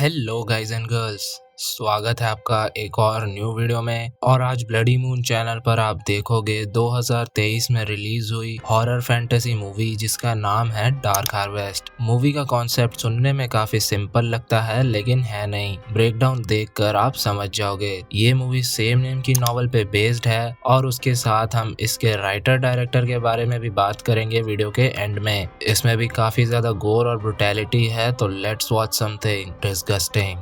Hello guys and girls, स्वागत है आपका एक और न्यू वीडियो में। और आज ब्लडी मून चैनल पर आप देखोगे 2023 में रिलीज हुई हॉरर फैंटेसी मूवी जिसका नाम है डार्क हार्वेस्ट। मूवी का कॉन्सेप्ट सुनने में काफी सिंपल लगता है लेकिन है नहीं। ब्रेकडाउन देखकर आप समझ जाओगे। ये मूवी सेम नेम की नॉवल पे बेस्ड है और उसके साथ हम इसके राइटर डायरेक्टर के बारे में भी बात करेंगे वीडियो के एंड में। इसमें भी काफी ज्यादा गोर और ब्रुटैलिटी है, तो let's watch something disgusting.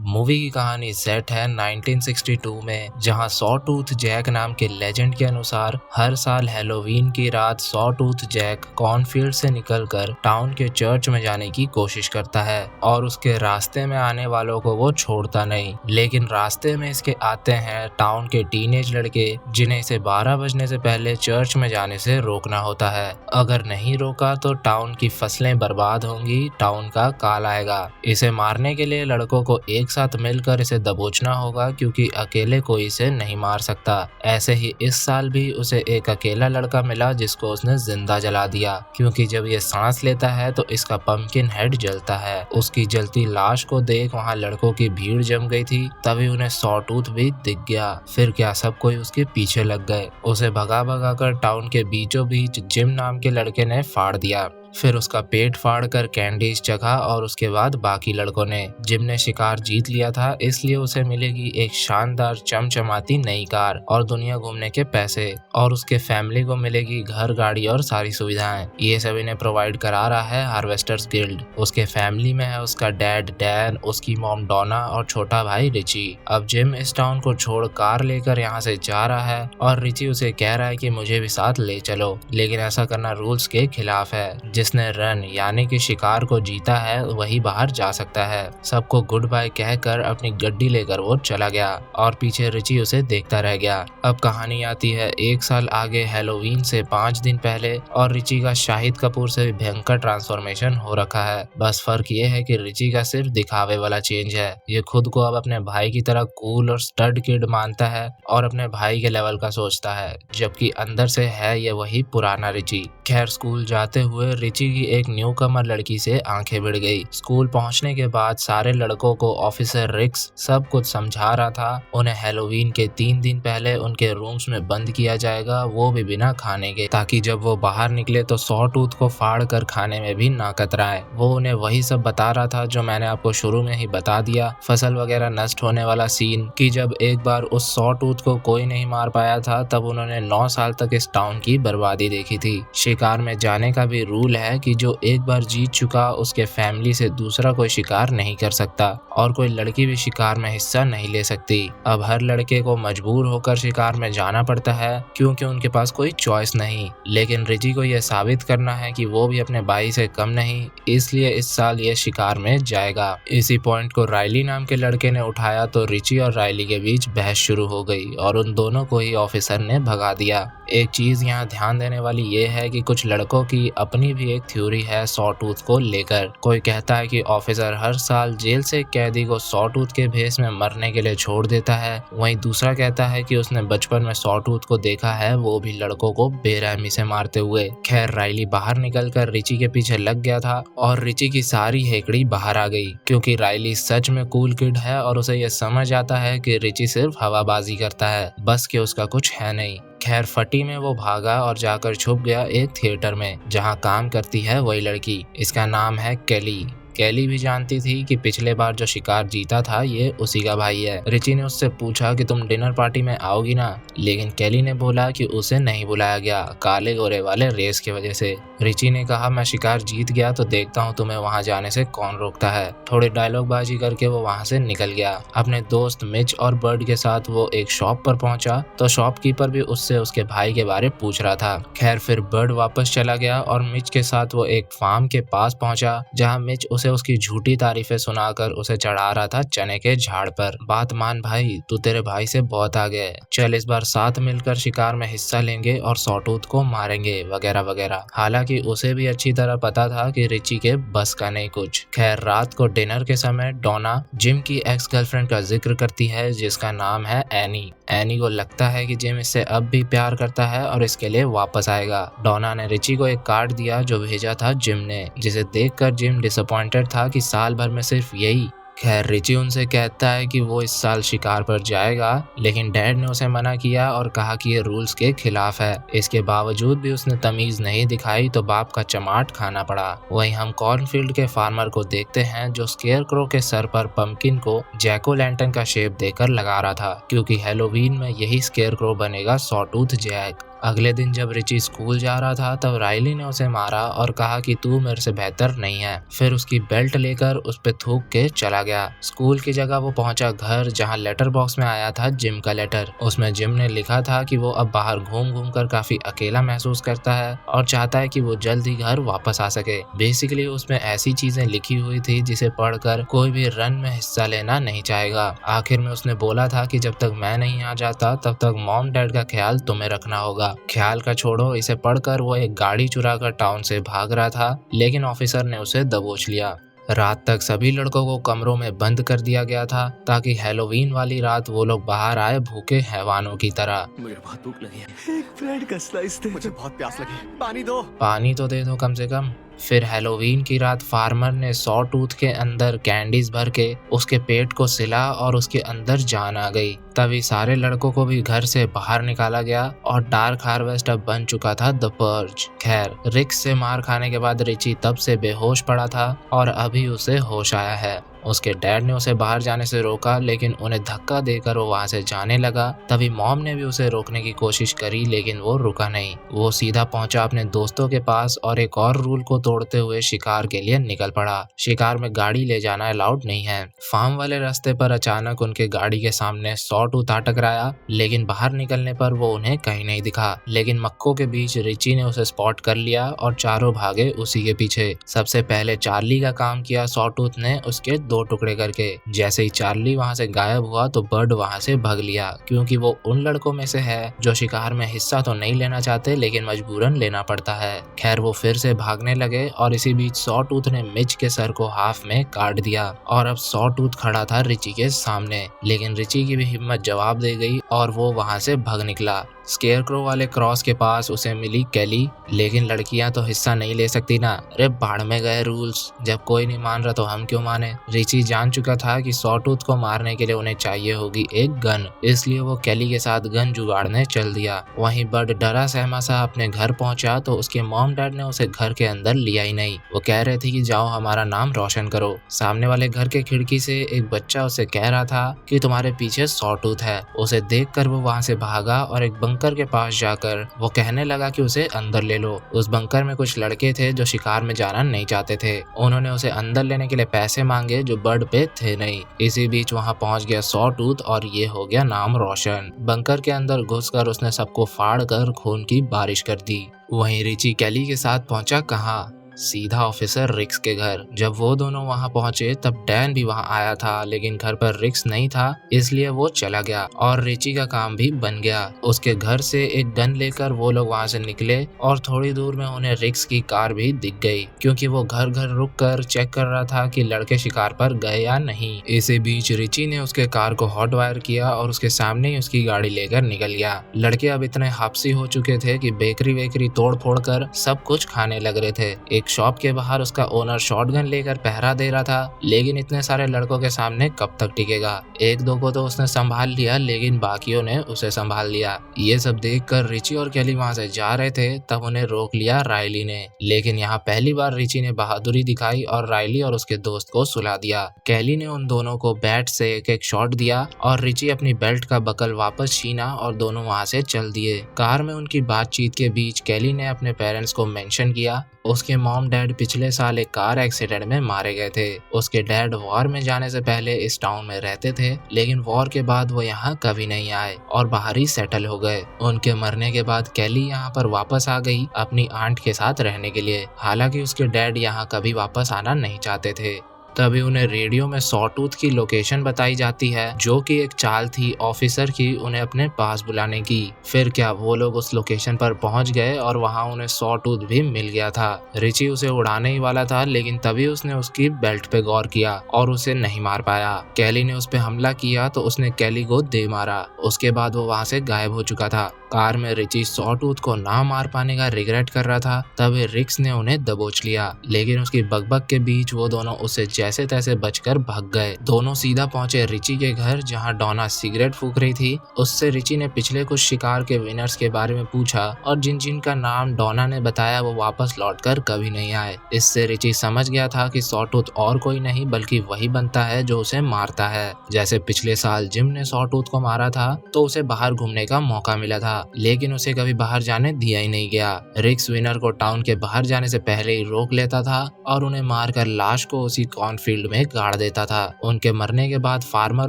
Movie की कहानी सेट है 1962 में, जहां सॉ टूथ जैक नाम के लेजेंड के अनुसार हर साल हैलोवीन की रात सॉ टूथ जैक कॉर्नफील्ड से निकलकर टाउन के चर्च में जाने की कोशिश करता है और उसके रास्ते में आने वालों को वो छोड़ता नहीं। लेकिन रास्ते में इसके आते हैं टाउन के टीनेज लड़के जिन्हें इसे 12 बजने से पहले चर्च में जाने से रोकना होता है। अगर नहीं रोका तो टाउन की फसलें बर्बाद होंगी, टाउन का काल आएगा। इसे मारने के लिए लड़कों को एक साथ मिलकर इसे दबोचना होगा क्योंकि अकेले कोई इसे नहीं मार सकता। ऐसे ही इस साल भी उसे एक अकेला लड़का मिला जिसको उसने जिंदा जला दिया, क्योंकि जब ये सांस लेता है तो इसका पंपकिन हेड जलता है। उसकी जलती लाश को देख वहाँ लड़कों की भीड़ जम गई थी, तभी उन्हें सॉ टूथ भी दिख गया। फिर क्या सब कोई उसके पीछे लग गए। उसे भगा भगा कर टाउन के बीचों बीच जिम नाम के लड़के ने फाड़ दिया। फिर उसका पेट फाड़ कर कैंडीज चखा और उसके बाद बाकी लड़कों ने। जिम ने शिकार जीत लिया था, इसलिए उसे मिलेगी एक शानदार चमचमाती नई कार और दुनिया घूमने के पैसे, और उसके फैमिली को मिलेगी घर, गाड़ी और सारी सुविधाएं। ये सब इन्हें प्रोवाइड करा रहा है हार्वेस्टर्स गिल्ड। उसके फैमिली में है उसका डैड डैन, उसकी मॉम डोना और छोटा भाई रिची। अब जिम इस टाउन को छोड़ कार लेकर यहाँ से जा रहा है और रिची उसे कह रहा है कि मुझे भी साथ ले चलो, लेकिन ऐसा करना रूल्स के खिलाफ है। जिसने रन यानी कि शिकार को जीता है वही बाहर जा सकता है। सबको गुड बाय कहकर अपनी गड्डी लेकर वो चला गया और पीछे रिची उसे देखता रह गया। अब कहानी आती है 1 साल आगे, हैलोवीन से 5 दिन पहले, और रिची का शाहिद कपूर से भयंकर ट्रांसफॉर्मेशन हो रखा है। बस फर्क ये है कि रिची का सिर्फ दिखावे वाला चेंज है। ये खुद को अब अपने भाई की तरह कूल और स्टड किड मानता है और अपने भाई के लेवल का सोचता है, जबकि अंदर से है ये वही पुराना रिची। खैर, स्कूल जाते हुए रिची की एक न्यू कमर लड़की से आंखें भिड़ गई। स्कूल पहुंचने के बाद सारे लड़कों को ऑफिसर रिक्स सब कुछ समझा रहा था। उन्हें हैलोवीन के 3 दिन पहले उनके रूम्स में बंद किया जाएगा, वो भी बिना खाने के, ताकि जब वो बाहर निकले तो सॉ टूथ को फाड़ कर खाने में भी ना कतराए। वो उन्हें वही सब बता रहा था जो मैंने आपको शुरू में ही बता दिया, फसल वगैरह नष्ट होने वाला सीन, कि जब एक बार उस सॉ टूथ को कोई नहीं मार पाया था तब उन्होंने 9 साल तक इस टाउन की बर्बादी देखी थी। शिकार में जाने का भी रूल है कि जो एक बार जीत चुका उसके फैमिली से दूसरा कोई शिकार नहीं कर सकता, और कोई लड़की भी शिकार में हिस्सा नहीं ले सकती। अब हर लड़के को मजबूर होकर शिकार में जाना पड़ता है क्योंकि उनके पास कोई चॉइस नहीं। लेकिन रिची को यह साबित करना है कि वो भी अपने भाई से कम नहीं, इसलिए इस साल ये शिकार में जाएगा। इसी पॉइंट को राइली नाम के लड़के ने उठाया तो रिची और राइली के बीच बहस शुरू हो गई और उन दोनों को ही ऑफिसर ने भगा दिया। एक चीज यहाँ ध्यान देने वाली ये है कि कुछ लड़कों की अपनी भी एक थ्योरी है सॉ टूथ को लेकर। कोई कहता है कि ऑफिसर हर साल जेल से कैदी को सॉ टूथ के भेस में मरने के लिए छोड़ देता है, वहीं दूसरा कहता है कि उसने बचपन में सॉ टूथ को देखा है, वो भी लड़कों को बेरहमी से मारते हुए। खैर, राइली बाहर निकलकर रिची के पीछे लग गया था और रिची की सारी हेकड़ी बाहर आ गई, क्योंकि राइली सच में कूल किड है और उसे यह समझ आता है कि रिची सिर्फ हवाबाजी करता है, बस कि उसका कुछ है नहीं। खैर, फटी में वो भागा और जाकर छुप गया एक थिएटर में, जहां काम करती है वही लड़की। इसका नाम है केली। केली भी जानती थी कि पिछले बार जो शिकार जीता था ये उसी का भाई है। रिची ने उससे पूछा कि तुम डिनर पार्टी में आओगी ना, लेकिन केली ने बोला कि उसे नहीं बुलाया गया काले गोरे वाले रेस की वजह से। रिची ने कहा, मैं शिकार जीत गया तो देखता हूँ तुम्हें वहाँ जाने से कौन रोकता है। थोड़ी डायलॉग बाजी करके वो वहाँ से निकल गया। अपने दोस्त मिच और बर्ड के साथ वो एक शॉप पर पहुंचा तो शॉपकीपर भी उससे उसके भाई के बारे पूछ रहा था। खैर, फिर बर्ड वापस चला गया और मिच के साथ वो एक फार्म के पास पहुंचा, जहाँ मिच उसे उसकी झूठी तारीफें सुनाकर उसे चढ़ा रहा था चने के झाड़ पर। बात मान भाई, तू तेरे भाई से बहुत आगे है, चल इस बार साथ मिलकर शिकार में हिस्सा लेंगे और सॉटूथ को मारेंगे वगैरह वगैरह। हालांकि उसे भी अच्छी तरह पता था कि रिची के बस का नहीं कुछ। खैर रात को डिनर के समय डोना जिम की एक्स गर्लफ्रेंड का जिक्र करती है जिसका नाम है एनी। एनी को लगता है कि जिम इससे अब भी प्यार करता है और इसके लिए वापस आएगा। डोना ने रिची को एक कार्ड दिया जो भेजा था जिम ने, जिसे देखकर जिम डिसअपॉइंटेड था कि साल भर में सिर्फ यही। खैर रिची उनसे कहता है कि वो इस साल शिकार पर जाएगा, लेकिन डैड ने उसे मना किया और कहा कि ये रूल्स के खिलाफ है। इसके बावजूद भी उसने तमीज नहीं दिखाई तो बाप का चमाट खाना पड़ा। वहीं हम कॉर्नफील्ड के फार्मर को देखते हैं जो स्केयरक्रो के सर पर पंपकिन को जैक ओ लैंटर्न का शेप देकर लगा रहा था, क्योंकि हैलोवीन में यही स्केयरक्रो बनेगा सॉटूथ जैक। अगले दिन जब रिची स्कूल जा रहा था तब राइली ने उसे मारा और कहा कि तू मेरे से बेहतर नहीं है। फिर उसकी बेल्ट लेकर उस पे थूक के चला गया। स्कूल की जगह वो पहुंचा घर, जहां लेटर बॉक्स में आया था जिम का लेटर। उसमें जिम ने लिखा था कि वो अब बाहर घूम घूम कर काफी अकेला महसूस करता है और चाहता है कि वो जल्द ही घर वापस आ सके। बेसिकली उसमें ऐसी चीजें लिखी हुई थी जिसे पढ़कर कोई भी रन में हिस्सा लेना नहीं चाहेगा। आखिर में उसने बोला था कि जब तक मैं नहीं आ जाता तब तक मॉम डैड का ख्याल तुम्हें रखना होगा। ख्याल का छोड़ो, इसे पढ़कर वो एक गाड़ी चुराकर टाउन से भाग रहा था, लेकिन ऑफिसर ने उसे दबोच लिया। रात तक सभी लड़कों को कमरों में बंद कर दिया गया था ताकि हैलोवीन वाली रात वो लोग बाहर आए भूखे हैवानों की तरह। मुझे बहुत भूख लगी है, एक ब्रेड का स्लाइस दे। मुझे बहुत प्यास लगी, पानी दो। पानी तो दे दो कम से कम। फिर हैलोवीन की रात फार्मर ने सॉटूथ के अंदर कैंडीज भर के उसके पेट को सिला और उसके अंदर जान आ गई। तभी सारे लड़कों को भी घर से बाहर निकाला गया और डार्क हार्वेस्ट अब बन चुका था द पर्ज। खैर रिक्स से मार खाने के बाद रिची तब से बेहोश पड़ा था और अभी उसे होश आया है। उसके डैड ने उसे बाहर जाने से रोका, लेकिन उन्हें धक्का देकर वो वहां से जाने लगा। तभी मॉम ने भी उसे रोकने की कोशिश करी, लेकिन वो रुका नहीं। वो सीधा पहुंचा अपने दोस्तों के पास और एक और रूल को तोड़ते हुए शिकार के लिए निकल पड़ा। शिकार में गाड़ी ले जाना अलाउड नहीं है। फार्म वाले रास्ते पर अचानक उनके गाड़ी के सामने सॉटूथ आ टकराया, लेकिन बाहर निकलने पर वो उन्हें कहीं नहीं दिखा। लेकिन मक्कों के बीच रिची ने उसे स्पॉट कर लिया और चारों भागे उसी के पीछे। सबसे पहले चार्ली का काम किया सॉटूथ ने उसके 2 टुकड़े करके। जैसे ही चार्ली वहां से गायब हुआ तो बर्ड वहां से भाग लिया, क्योंकि वो उन लड़कों में से है जो शिकार में हिस्सा तो नहीं लेना चाहते लेकिन मजबूरन लेना पड़ता है। खैर वो फिर से भागने लगे और इसी बीच सॉटूथ ने मिच के सर को हाफ में काट दिया और अब सॉटूथ खड़ा था रिची के सामने। लेकिन रिची की भी हिम्मत जवाब दे गई और वो वहां से भाग निकला। स्केयरक्रो वाले क्रॉस के पास उसे मिली कैली, लेकिन लड़कियां तो हिस्सा नहीं ले सकती ना। अरे बाढ़ में गए रूल्स, जब कोई नहीं मान रहा तो हम क्यों माने। रिची जान चुका था कि सॉटूथ को मारने के लिए उन्हें चाहिए होगी एक गन, इसलिए वो कैली के साथ गन जुगाड़ने चल दिया। वहीं बर्ड डरा सहमा सा अपने घर पहुंचा तो उसके मॉम डैड ने उसे घर के अंदर लिया ही नहीं। वो कह रहे थे कि जाओ हमारा नाम रोशन करो। सामने वाले घर के खिड़की से एक बच्चा उसे कह रहा था कि तुम्हारे पीछे सॉटूथ है। उसे देखकर वो वहां से भागा और एक बंकर के पास जाकर वो कहने लगा कि उसे अंदर ले लो। उस बंकर में कुछ लड़के थे जो शिकार में जाना नहीं चाहते थे। उन्होंने उसे अंदर लेने के लिए पैसे मांगे जो बर्ड पे थे नहीं। इसी बीच वहां पहुंच गया सॉटूथ और ये हो गया नाम रोशन। बंकर के अंदर घुसकर उसने सबको फाड़ कर खून की बारिश कर दी। वहीं रिची कैली के साथ पहुंचा कहाँ, सीधा ऑफिसर रिक्स के घर। जब वो दोनों वहां पहुंचे तब डैन भी वहां आया था, लेकिन घर पर रिक्स नहीं था इसलिए वो चला गया और रिची का काम भी बन गया। उसके घर से एक गन लेकर वो लोग वहां से निकले और थोड़ी दूर में उन्हें रिक्स की कार भी दिख गई, क्योंकि वो घर घर रुक कर चेक कर रहा था कि लड़के शिकार पर गए या नहीं। इसी बीच रिची ने उसके कार को हॉट वायर किया और उसके सामने ही उसकी गाड़ी लेकर निकल गया। लड़के अब इतने हापसी हो चुके थे कि बेकरी वेकरी तोड़ फोड़ कर सब कुछ खाने लग रहे थे। एक शॉप के बाहर उसका ओनर शॉटगन लेकर पहरा दे रहा था, लेकिन इतने सारे लड़कों के सामने कब तक टिकेगा। एक दो को तो उसने संभाल लिया, लेकिन बाकियों ने उसे संभाल लिया। ये सब देखकर रिची और कैली वहां से जा रहे थे तब उन्हें रोक लिया राइली ने। लेकिन यहाँ पहली बार रिची ने बहादुरी दिखाई और राइली और उसके दोस्त को सुला दिया। कैली ने उन दोनों को बैट से एक एक शॉट दिया और रिची अपनी बेल्ट का बकल वापस छीना और दोनों वहां से चल दिए। कार में उनकी बातचीत के बीच कैली ने अपने पेरेंट्स को मेंशन किया उसके मॉम डैड पिछले साल एक कार एक्सीडेंट में मारे गए थे। उसके डैड वॉर में जाने से पहले इस टाउन में रहते थे, लेकिन वॉर के बाद वो यहाँ कभी नहीं आए और बाहर ही सेटल हो गए। उनके मरने के बाद कैली यहाँ पर वापस आ गई अपनी आंट के साथ रहने के लिए। हालांकि उसके डैड यहाँ कभी वापस आना नहीं चाहते थे। तभी उन्हें रेडियो में सॉटूथ की लोकेशन बताई जाती है, जो कि एक चाल थी ऑफिसर की उन्हें अपने पास बुलाने की। फिर क्या वो लोग उस लोकेशन पर पहुंच गए और वहां उन्हें सॉटूथ भी मिल गया था। रिची उसे उड़ाने ही वाला था, लेकिन तभी उसने उसकी बेल्ट पे गौर किया और उसे नहीं मार पाया। कैली ने उस पे हमला किया तो उसने कैली को दे मारा। उसके बाद वो वहां से गायब हो चुका था। कार में रिची सॉटूथ को ना मार पाने का रिग्रेट कर रहा था, तभी रिक्स ने उन्हें दबोच लिया, लेकिन उसकी बकबक के बीच वो दोनों उससे जैसे तैसे बचकर भाग गए। दोनों सीधा पहुंचे रिची के घर, जहां डॉना सिगरेट फूंक रही थी। उससे रिची ने पिछले कुछ शिकार के विनर्स के बारे में पूछा और जिन जिन का नाम डॉना ने बताया वो वापस लौटकर कभी नहीं आए। इससे रिची समझ गया था कि सॉटूथ और कोई नहीं बल्कि वही बनता है जो उसे मारता है। जैसे पिछले साल जिम ने सॉटूथ को मारा था तो उसे बाहर घूमने का मौका मिला था, लेकिन उसे कभी बाहर जाने दिया ही नहीं गया। रिक्स विनर को टाउन के बाहर जाने से पहले ही रोक लेता था और उन्हें मारकर लाश को उसी कॉर्नफील्ड में गाड़ देता था। उनके मरने के बाद फार्मर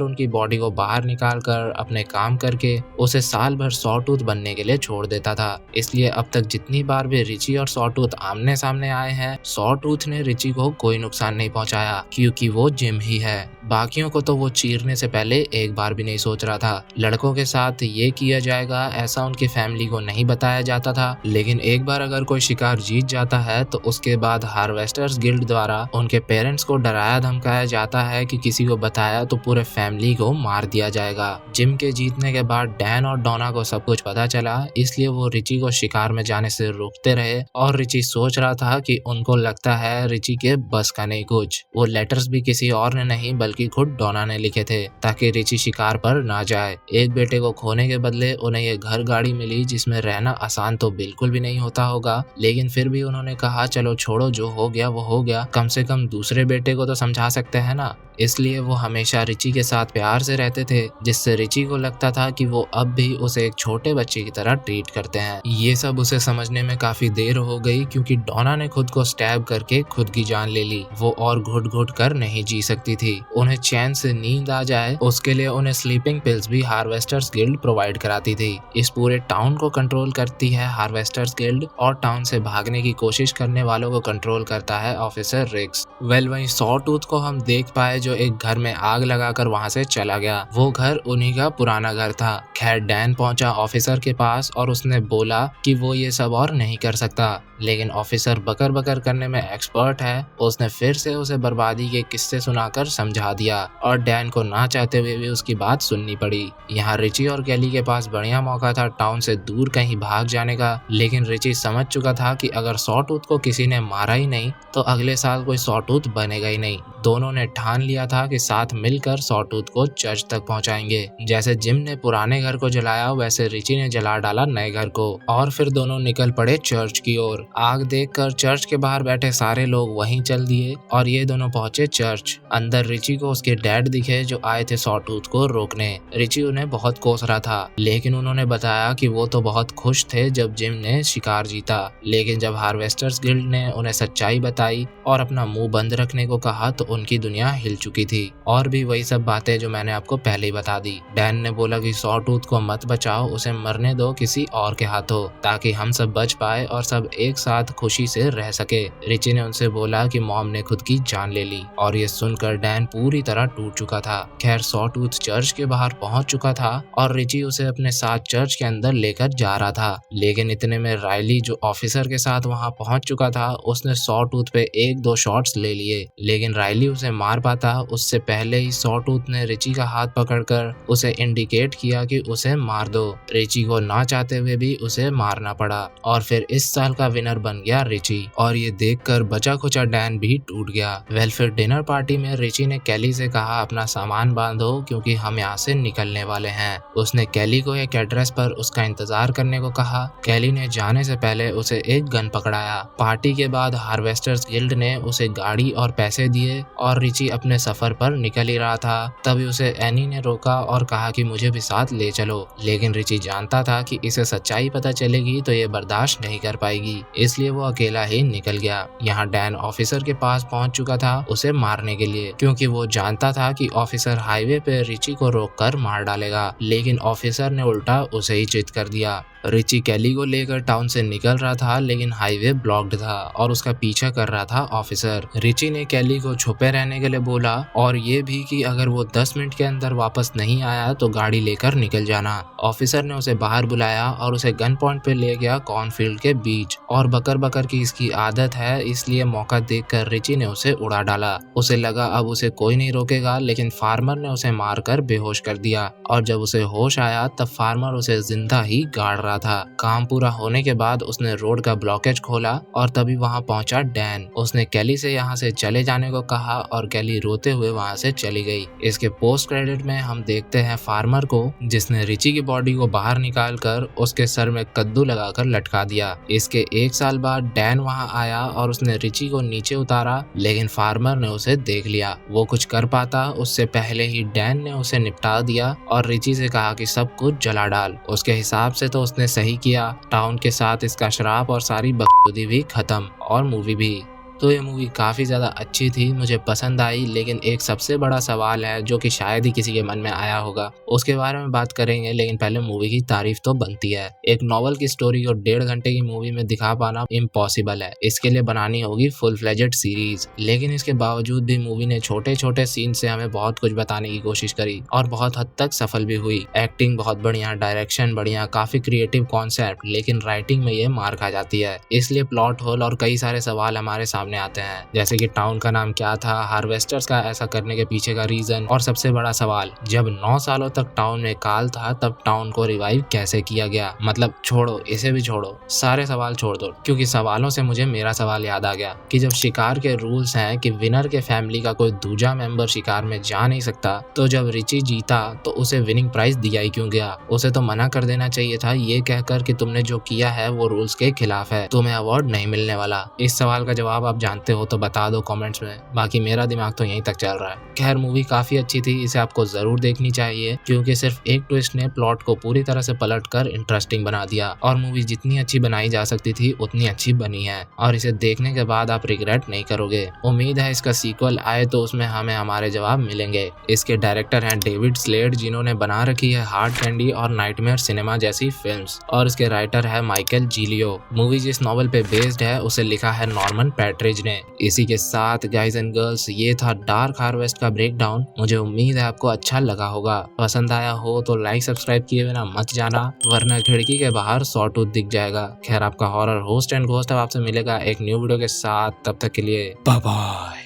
उनकी बॉडी को बाहर निकाल कर अपने काम करके उसे साल भर सॉटूथ बनने के लिए छोड़ देता था। इसलिए अब तक जितनी बार भी रिची और सॉटूथ आमने सामने आए हैं, सॉटूथ ने रिची को कोई नुकसान नहीं पहुंचाया, क्योंकि वो जिम ही है। बाकियों को तो वो चीरने से पहले एक बार भी नहीं सोच रहा था। लड़कों के साथ ये किया जाएगा ऐसा उनकी फैमिली को नहीं बताया जाता था, लेकिन एक बार अगर कोई शिकार जीत जाता है तो उसके बाद हार्वेस्टर्स गिल्ड द्वारा उनके पेरेंट्स को डराया धमकाया जाता है कि किसी को बताया तो पूरे फैमिली को मार दिया जाएगा। जिम के जीतने के बाद डैन और डोना को सब कुछ पता चला, इसलिए वो रिची को शिकार में जाने से रोकते रहे और रिची सोच रहा था कि उनको लगता है रिची के बस का नहीं कुछ। वो लेटर्स भी किसी और ने नहीं बल्कि खुद डोना ने लिखे थे, ताकि रिची शिकार पर ना जाए। एक बेटे को खोने के बदले उन्हें ये घर गाड़ी मिली जिसमें रहना आसान तो बिल्कुल भी नहीं होता होगा, लेकिन फिर भी उन्होंने कहा चलो छोड़ो, जो हो गया वो हो गया, कम से कम दूसरे बेटे को तो समझा सकते हैं ना। इसलिए वो हमेशा रिची के साथ प्यार से रहते थे, जिससे रिची को लगता था कि वो अब भी उसे एक छोटे बच्चे की तरह ट्रीट करते हैं। ये सब उसे समझने में काफी देर हो गई, क्योंकि डोना ने खुद को स्टैब करके खुद की जान ले ली। वो और घुट घुट कर नहीं जी सकती थी। उन्हें चैन से नींद आ जाए उसके लिए उन्हें स्लीपिंग पिल्स भी हार्वेस्टर्स गिल्ड प्रोवाइड कराती थी। इस पूरे टाउन को कंट्रोल करती है हार्वेस्टर्स गिल्ड और टाउन से भागने की कोशिश करने वालों को कंट्रोल करता है ऑफिसर रिक्स। वहीं सॉटूथ को हम देख पाए जो एक घर में आग लगाकर वहां से चला गया। वो घर उन्हीं का पुराना घर था। खैर डैन पहुंचा ऑफिसर के पास और उसने बोला कि वो ये सब और नहीं कर सकता, लेकिन ऑफिसर बकर बकर करने में एक्सपर्ट है। उसने फिर से उसे बर्बादी के किस्से सुनाकर समझा दिया और डैन को ना चाहते हुए भी उसकी बात सुननी पड़ी। यहाँ रिची और कैली के पास बढ़िया मौका था टाउन से दूर कहीं भाग जाने का, लेकिन रिची समझ चुका था कि अगर सॉटूथ को किसी ने मारा ही नहीं तो अगले साल कोई सॉटूथ बनेगा ही नहीं। दोनों ने ठान लिया था कि साथ मिलकर सॉटूथ को चर्च तक पहुंचाएंगे। जैसे जिम ने पुराने घर को जलाया, वैसे रिची ने जला डाला नए घर को और फिर दोनों निकल पड़े चर्च की ओर। आग देखकर चर्च के बाहर बैठे सारे लोग वहीं चल दिए और ये दोनों पहुंचे चर्च। अंदर रिची को उसके डैड दिखे जो आए थे सॉटूथ को रोकने। रिची उन्हें बहुत कोस रहा था, लेकिन उन्होंने बताया कि वो तो बहुत खुश थे जब जिम ने शिकार जीता, लेकिन जब हार्वेस्टर्स गिल्ड ने उन्हें सच्चाई बताई और अपना मुंह बंद रखने को कहा तो उनकी दुनिया हिल चुकी थी। और भी वही सब बातें जो मैंने आपको पहले ही बता दी। डैन ने बोला कि सॉटूथ को मत बचाओ, उसे मरने दो किसी और के हाथों, ताकि हम सब बच पाए और सब एक साथ खुशी से रह सके। रिची ने उनसे बोला कि मॉम ने खुद की जान ले ली और ये सुनकर डैन पूरी तरह टूट चुका था। खैर सॉटूथ चर्च के बाहर पहुंच चुका था और रिची उसे अपने साथ चर्च के अंदर लेकर जा रहा था, लेकिन इतने में रायली जो ऑफिसर के साथ वहां पहुंच चुका था उसने सॉटूथ पे एक दो शॉट्स ले लिए, लेकिन रायली उसे मार पाता उससे पहले ही सॉटूथ ने रिची का हाथ पकड़कर उसे इंडिकेट किया कि उसे मार दो। रिची को ना चाहते हुए भी उसे मारना पड़ा और फिर इस साल का विनर बन गया रिची। और ये देखकर बचा खुचा डैन भी टूट गया। फिर डिनर पार्टी में रिची ने कैली से कहा अपना सामान बांधो क्योंकि हम यहाँ से निकलने वाले हैं। उसने कैली को एक एड्रेस पर उसका इंतजार करने को कहा। कैली ने जाने से पहले उसे एक गन पकड़ाया। पार्टी के बाद हार्वेस्टर्स गिल्ड ने उसे गाड़ी और पैसे दिए और रिची अपने सफर पर निकल ही रहा था। तभी उसे एनी ने रोका और कहा कि मुझे भी साथ ले चलो, लेकिन रिची जानता था कि इसे सच्चाई पता चलेगी तो ये बर्दाश्त नहीं कर पाएगी। इसलिए वो अकेला ही निकल गया। यहाँ डैन ऑफिसर के पास पहुंच चुका था उसे मारने के लिए, क्योंकि वो जानता था कि ऑफिसर हाईवे पे रिची को रोककर मार डालेगा, लेकिन ऑफिसर ने उल्टा उसे ही चित कर दिया। रिची कैली को लेकर टाउन से निकल रहा था, लेकिन हाईवे ब्लॉक्ड था और उसका पीछा कर रहा था ऑफिसर। रिची ने कैली को छुपे रहने के लिए बोला और ये भी कि अगर वो 10 मिनट के अंदर वापस नहीं आया तो गाड़ी लेकर निकल जाना। ऑफिसर ने उसे बाहर बुलाया और उसे गन पॉइंट पे ले गया कॉर्नफील्ड के बीच, और बकर बकर की इसकी आदत है, इसलिए मौका देखकर रिची ने उसे उड़ा डाला। उसे लगा अब उसे कोई नहीं रोकेगा, लेकिन फार्मर ने उसे मारकर बेहोश कर दिया, और जब उसे होश आया तब फार्मर उसे जिंदा ही गाड़ रहा था। काम पूरा होने के बाद उसने रोड का ब्लॉकेज खोला और तभी वहां पहुंचा डैन। उसने कैली से यहाँ से चले जाने को कहा और कैली रोते हुए वहां से चली गई। इसके पोस्ट क्रेडिट में हम देखते हैं फार्मर को, जिसने रिची की बॉडी को बाहर निकाल कर उसके सर में कद्दू लगाकर लटका दिया। इसके 1 साल बाद डैन वहां आया और उसने रिची को नीचे उतारा, लेकिन फार्मर ने उसे देख लिया। वो कुछ कर पाता उससे पहले ही डैन ने उसे निपटा दिया और रिची से कहा कि सब कुछ जला डाल। उसके हिसाब से तो उसने सही किया। टाउन के साथ इसका श्राप और सारी बकचोदी भी खत्म, और मूवी भी। तो ये मूवी काफ़ी ज़्यादा अच्छी थी, मुझे पसंद आई, लेकिन एक सबसे बड़ा सवाल है जो कि शायद ही किसी के मन में आया होगा, उसके बारे में बात करेंगे, लेकिन पहले मूवी की तारीफ तो बनती है। एक नॉवल की स्टोरी को 1.5 घंटे की मूवी में दिखा पाना इम्पॉसिबल है, इसके लिए बनानी होगी फुल फ्लेजेड सीरीज। लेकिन इसके बावजूद भी मूवी ने छोटे छोटे सीन से हमें बहुत कुछ बताने की कोशिश करी और बहुत हद तक सफल भी हुई। एक्टिंग बहुत बढ़िया, डायरेक्शन बढ़िया, काफ़ी क्रिएटिव कॉन्सेप्ट, लेकिन राइटिंग में ये मार खा जाती है। इसलिए प्लॉट होल और कई सारे सवाल हमारे सामने आते हैं, जैसे कि टाउन का नाम क्या था, हार्वेस्टर्स का ऐसा करने के पीछे का रीजन, और सबसे बड़ा सवाल, जब 9 सालों तक टाउन में काल था तब टाउन को रिवाइव कैसे किया गया। मतलब छोड़ो, इसे भी छोड़ो, सारे सवाल छोड़ दो, क्योंकि सवालों से मुझे मेरा सवाल याद आ गया कि जब शिकार के रूल्स हैं कि विनर के फैमिली का कोई दूजा मेंबर शिकार में जा नहीं सकता, तो जब रिची जीता तो उसे विनिंग प्राइज दिया ही क्यों गया। उसे तो मना कर देना चाहिए था, ये कहकर कि तुमने जो किया है वो रूल्स के खिलाफ है, तुम्हें अवार्ड नहीं मिलने वाला। इस सवाल का जवाब आप जानते हो तो बता दो कमेंट्स में, बाकी मेरा दिमाग तो यहीं तक चल रहा है। खैर मूवी काफी अच्छी थी, इसे आपको जरूर देखनी चाहिए, क्योंकि सिर्फ एक ट्विस्ट ने प्लॉट को पूरी तरह से पलटकर इंटरेस्टिंग बना दिया, और मूवी जितनी अच्छी बनाई जा सकती थी उतनी अच्छी बनी है, और इसे देखने के बाद आप रिग्रेट नहीं करोगे। उम्मीद है इसका सीक्वल आए तो उसमें हमें हमारे जवाब मिलेंगे। इसके डायरेक्टर हैं डेविड स्लेड, जिन्होंने बना रखी है हार्ड कैंडी और नाइटमेयर सिनेमा जैसी फिल्म्स, और इसके राइटर है माइकल जीलियो। मूवी जिस नॉवल पे बेस्ड है उसे लिखा है नॉर्मन पैट्रिज ने। इसी के साथ गाइज एंड गर्ल्स, ये था डार्क हार्वेस्ट का ब्रेकडाउन। मुझे उम्मीद है आपको अच्छा लगा होगा। पसंद आया हो तो लाइक सब्सक्राइब किए बिना मत जाना, वरना खिड़की के बाहर सॉटूथ दिख जाएगा। खैर आपका हॉरर होस्ट एंड घोस्ट अब आपसे मिलेगा एक न्यू वीडियो के साथ, तब तक के लिए बाय बाय।